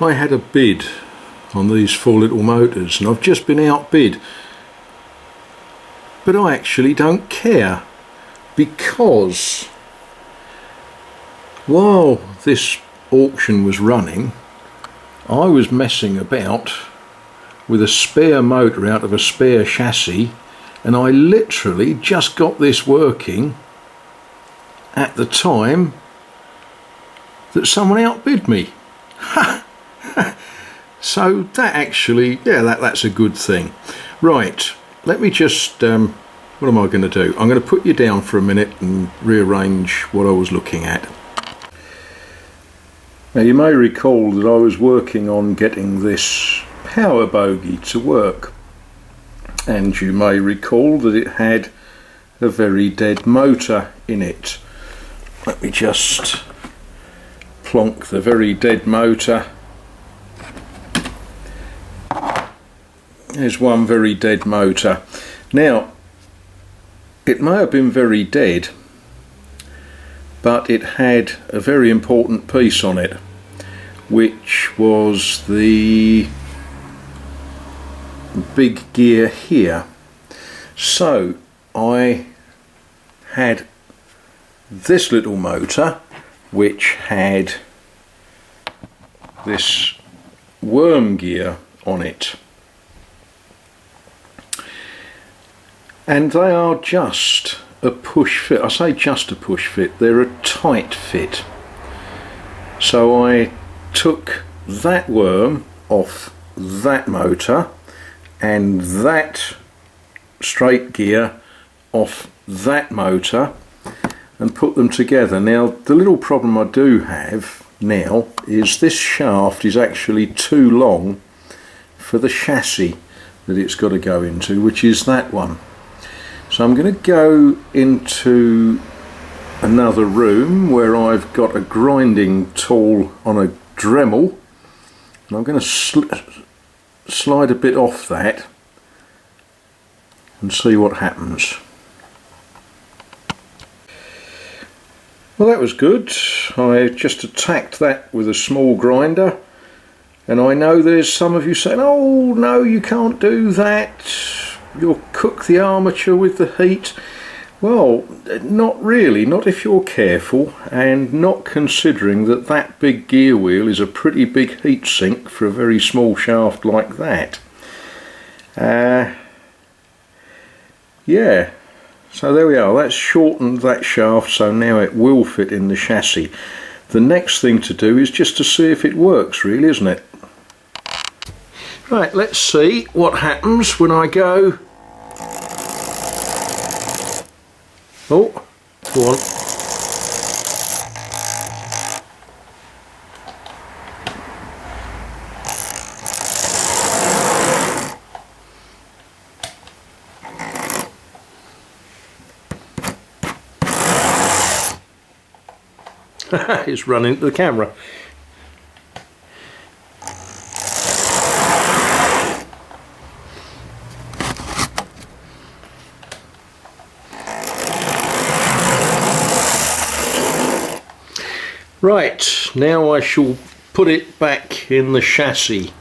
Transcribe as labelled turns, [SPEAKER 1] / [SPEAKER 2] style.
[SPEAKER 1] I had a bid on these 4 little motors and I've just been outbid, but I actually don't care, because while this auction was running I was messing about with a spare motor out of a spare chassis, and I literally just got this working at the time that someone outbid me. So that actually, yeah, that's a good thing. Right, let me just, what am I going to do? I'm going to put you down for a minute and rearrange what I was looking at. Now you may recall that I was working on getting this power bogey to work, and you may recall that it had a very dead motor in it. Let me just plonk the very dead motor. There's one very dead motor. Now, it may have been very dead, but it had a very important piece on it, which was the big gear here. So I had this little motor which had this worm gear on it, and they are just a push fit. I say just a push fit, they're a tight fit. So I took that worm off that motor and that straight gear off that motor and put them together. Now the little problem I do have now is this shaft is actually too long for the chassis that it's got to go into, which is that one. So I'm going to go into another room where I've got a grinding tool on a Dremel, and I'm going to slide a bit off that and see what happens. Well, that was good. I just attacked that with a small grinder, and I know there's some of you saying, oh no, you can't do that, you'll cook the armature with the heat. Well, not really, not if you're careful, and not considering that that big gear wheel is a pretty big heat sink for a very small shaft like that. Yeah, so there we are, that's shortened that shaft, so now it will fit in the chassis. The next thing to do is just to see if it works, really, isn't it? Right, let's see what happens when I go. Oh, go on. It's run into the camera. Right, now I shall put it back in the chassis.